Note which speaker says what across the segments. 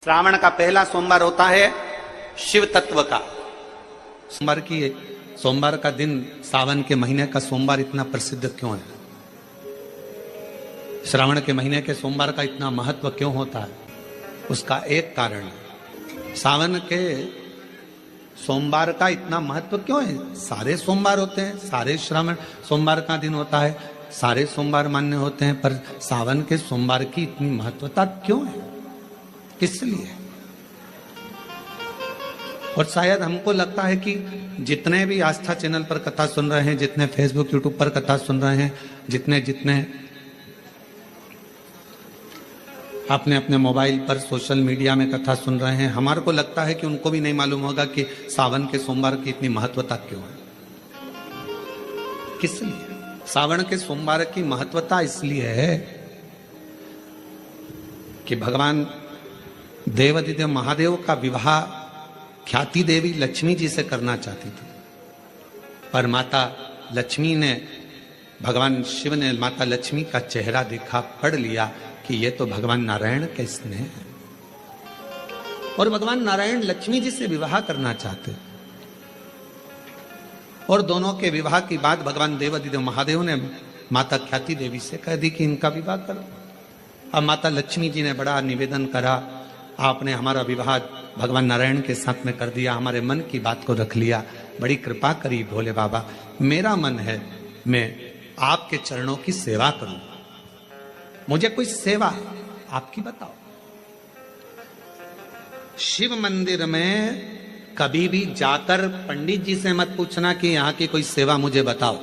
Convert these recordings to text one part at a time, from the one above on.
Speaker 1: श्रावण का पहला सोमवार होता है शिव तत्व का।
Speaker 2: सोमवार का दिन सावन के महीने का सोमवार इतना प्रसिद्ध क्यों है? श्रावण के महीने के सोमवार का इतना महत्व क्यों होता है? उसका एक कारण है। सावन के सोमवार का इतना महत्व क्यों है? सारे सोमवार होते हैं, सारे श्रावण सोमवार का दिन होता है, सारे सोमवार मान्य होते हैं, पर सावन के सोमवार की इतनी महत्वता क्यों है? किस लिए? और शायद हमको लगता है कि जितने भी आस्था चैनल पर कथा सुन रहे हैं, जितने फेसबुक यूट्यूब पर कथा सुन रहे हैं, जितने अपने अपने मोबाइल पर सोशल मीडिया में कथा सुन रहे हैं, हमारे को लगता है कि उनको भी नहीं मालूम होगा कि सावन के सोमवार की इतनी महत्वता क्यों है। किस लिए? सावन के सोमवार की महत्वता इसलिए है कि भगवान देवादिदेव महादेव का विवाह ख्याति देवी लक्ष्मी जी से करना चाहती थी, पर माता लक्ष्मी ने, भगवान शिव ने माता लक्ष्मी का चेहरा देखा, पढ़ लिया कि ये तो भगवान नारायण के स्नेह है, और भगवान नारायण लक्ष्मी जी से विवाह करना चाहते। और दोनों के विवाह की बात भगवान देवादिदेव महादेव ने माता ख्याति देवी से कह दी कि इनका विवाह करो। अब माता लक्ष्मी जी ने बड़ा निवेदन करा, आपने हमारा विवाह भगवान नारायण के साथ में कर दिया, हमारे मन की बात को रख लिया, बड़ी कृपा करी भोले बाबा। मेरा मन है मैं आपके चरणों की सेवा करूं, मुझे कोई सेवा आपकी बताओ। शिव मंदिर में कभी भी जाकर पंडित जी से मत पूछना कि यहां की कोई सेवा मुझे बताओ।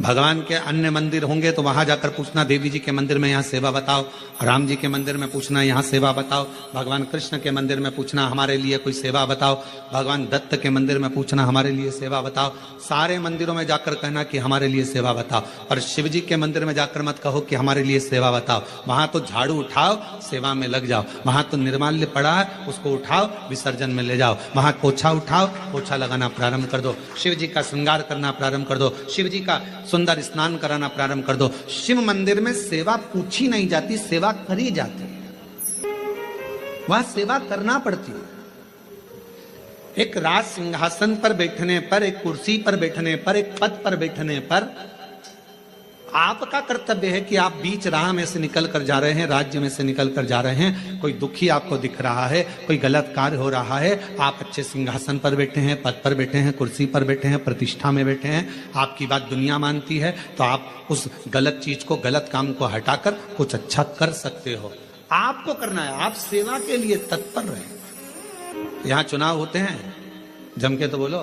Speaker 2: भगवान के अन्य मंदिर होंगे तो वहां जाकर पूछना, देवी जी के मंदिर में यहाँ सेवा बताओ, राम जी के मंदिर में पूछना यहाँ सेवा बताओ, भगवान कृष्ण के मंदिर में पूछना हमारे लिए कोई सेवा बताओ, भगवान दत्त के मंदिर में पूछना हमारे लिए सेवा बताओ। सारे मंदिरों में जाकर कहना कि हमारे लिए सेवा बताओ, और शिव जी के मंदिर में जाकर मत कहो कि हमारे लिए सेवा बताओ। वहां तो झाड़ू उठाओ, सेवा में लग जाओ। वहां तो निर्माल्य पड़ा है, उसको उठाओ, विसर्जन में ले जाओ। वहां पोछा उठाओ, पोछा लगाना प्रारंभ कर दो, शिव जी का श्रृंगार करना प्रारंभ कर दो, शिव जी का सुंदर स्नान कराना प्रारंभ कर दो। शिव मंदिर में सेवा पूछी नहीं जाती, सेवा करी जाती है। वहां सेवा करना पड़ती है। एक राज सिंहासन पर बैठने पर, एक कुर्सी पर बैठने पर, एक पद पर बैठने पर आपका कर्तव्य है कि आप बीच राह में से निकल कर जा रहे हैं, राज्य में से निकल कर जा रहे हैं, कोई दुखी आपको दिख रहा है, कोई गलत कार्य हो रहा है, आप अच्छे सिंहासन पर बैठे हैं, पद पर बैठे हैं, कुर्सी पर बैठे हैं, प्रतिष्ठा में बैठे हैं, आपकी बात दुनिया मानती है, तो आप उस गलत चीज को, गलत काम को हटाकर कुछ अच्छा कर सकते हो। आपको करना है, आप सेवा के लिए तत्पर रहे। यहाँ चुनाव होते हैं, जम के तो बोलो,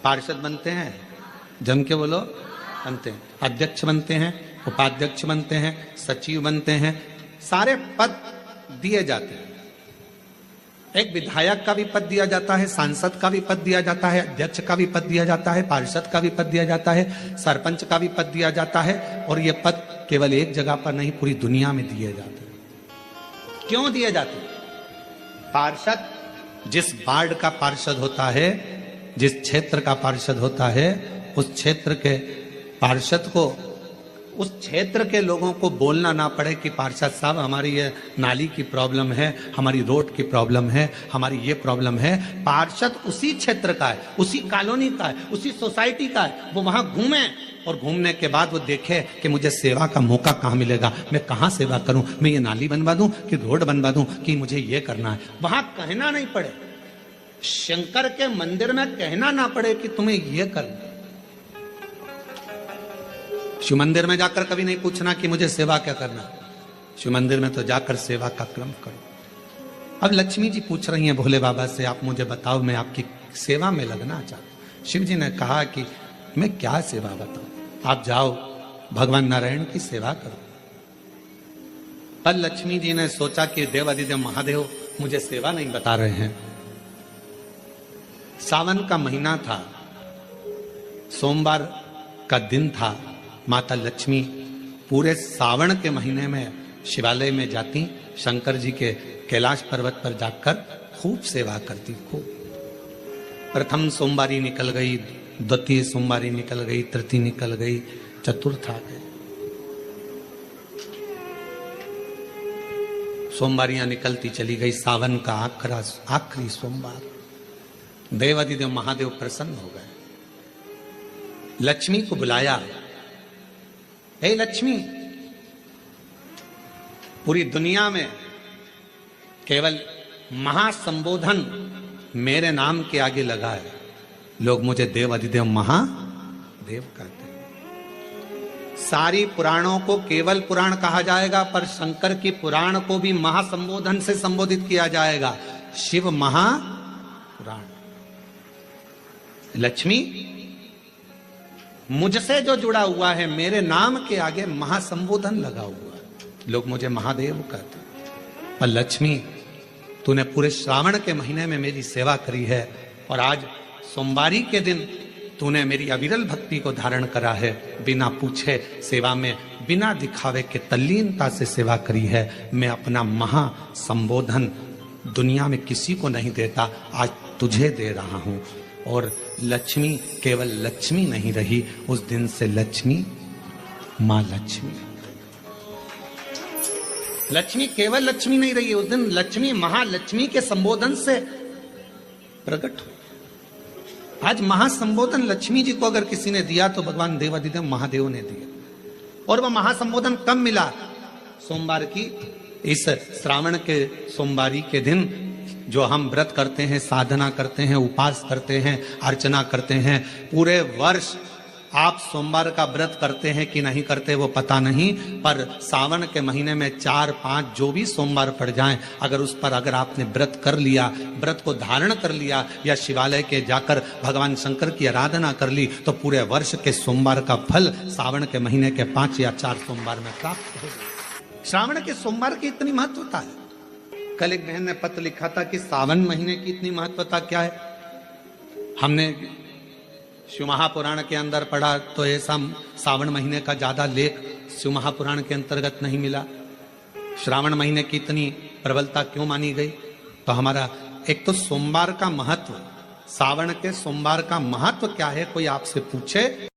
Speaker 2: पार्षद बनते हैं, जम के बोलो, बनते हैं, अध्यक्ष बनते हैं, उपाध्यक्ष बनते हैं, सचिव बनते हैं, सारे पद दिए जाते हैं। एक विधायक का भी पद दिया जाता है, सांसद का भी पद दिया जाता है, अध्यक्ष का भी पद दिया जाता है, पार्षद का भी पद दिया जाता है, सरपंच का भी पद दिया जाता है। और ये पद केवल एक जगह पर नहीं, पूरी दुनिया में दिए जाते हैं। क्यों दिए जाते हैं? पार्षद जिस वार्ड का पार्षद होता है, जिस क्षेत्र का पार्षद होता है, उस क्षेत्र के पार्षद को, उस क्षेत्र के लोगों को बोलना ना पड़े कि पार्षद साहब हमारी ये नाली की प्रॉब्लम है, हमारी रोड की प्रॉब्लम है, हमारी ये प्रॉब्लम है। पार्षद उसी क्षेत्र का है, उसी कॉलोनी का है, उसी सोसाइटी का है। वो वहां घूमे और घूमने के बाद वो देखे कि मुझे सेवा का मौका कहाँ मिलेगा, मैं कहाँ सेवा करूं, मैं ये नाली बनवा दूं कि रोड बनवा दूं, कि मुझे ये करना है। वहां कहना नहीं पड़े, शंकर के मंदिर में कहना ना पड़े कि तुम्हें ये करना। शिव मंदिर में जाकर कभी नहीं पूछना कि मुझे सेवा क्या करना। शिव मंदिर में तो जाकर सेवा का क्रम करो। अब लक्ष्मी जी पूछ रही हैं भोले बाबा से, आप मुझे बताओ, मैं आपकी सेवा में लगना चाहता हूं। शिव जी ने कहा कि मैं क्या सेवा बताऊं, आप जाओ भगवान नारायण की सेवा करो। पर लक्ष्मी जी ने सोचा कि देवादिदेव महादेव मुझे सेवा नहीं बता रहे हैं। सावन का महीना था, सोमवार का दिन था। माता लक्ष्मी पूरे सावन के महीने में शिवालय में जाती, शंकर जी के कैलाश पर्वत पर जाकर खूब सेवा करती। खूब प्रथम सोमवारी निकल गई, द्वितीय सोमवारी निकल गई, तृतीय निकल गई, चतुर्थ आ गई। सोमवारियां निकलती चली गई। सावन का आखिरी सोमवार, देवादिदेव महादेव प्रसन्न हो गए, लक्ष्मी को बुलाया। हे लक्ष्मी, पूरी दुनिया में केवल महासंबोधन मेरे नाम के आगे लगा है, लोग मुझे देवादिदेव महादेव कहते हैं। सारी पुराणों को केवल पुराण कहा जाएगा, पर शंकर की पुराण को भी महासंबोधन से संबोधित किया जाएगा, शिव महापुराण। लक्ष्मी, मुझसे जो जुड़ा हुआ है, मेरे नाम के आगे महासंबोधन लगा हुआ है, लोग मुझे महादेव कहते हैं। पर लक्ष्मी, तूने पूरे श्रावण के महीने में मेरी सेवा करी है, और आज सोमवारी के दिन तूने मेरी अविरल भक्ति को धारण करा है। बिना पूछे सेवा में, बिना दिखावे के तल्लीनता से सेवा करी है। मैं अपना महासंबोधन दुनिया में किसी को नहीं देता, आज तुझे दे रहा हूं। और लक्ष्मी केवल लक्ष्मी नहीं रही, उस दिन से लक्ष्मी मां लक्ष्मी। लक्ष्मी केवल लक्ष्मी नहीं रही, उस दिन लक्ष्मी महालक्ष्मी के संबोधन से प्रकट हुई। आज महासंबोधन लक्ष्मी जी को अगर किसी ने दिया तो भगवान देवादिदेव महादेव ने दिया। और वह महासंबोधन कब मिला? सोमवार की इस श्रावण के सोमवारी के दिन जो हम व्रत करते हैं, साधना करते हैं, उपास करते हैं, अर्चना करते हैं। पूरे वर्ष आप सोमवार का व्रत करते हैं कि नहीं करते वो पता नहीं, पर सावन के महीने में 4-5 जो भी सोमवार पड़ जाएं, अगर उस पर अगर आपने व्रत कर लिया, व्रत को धारण कर लिया, या शिवालय के जाकर भगवान शंकर की आराधना कर ली, तो पूरे वर्ष के सोमवार का फल सावन के महीने के 5 या 4 सोमवार में प्राप्त होगा। श्रावण के सोमवार की इतनी महत्वता है। कल एक बहन ने पत्र लिखा था कि सावन महीने की इतनी महत्वता क्या है। हमने शिव महापुराण के अंदर पढ़ा तो ऐसा सावन महीने का ज्यादा लेख शिव महापुराण के अंतर्गत नहीं मिला। श्रावण महीने की इतनी प्रबलता क्यों मानी गई? तो हमारा एक तो सोमवार का महत्व, सावन के सोमवार का महत्व क्या है, कोई आपसे पूछे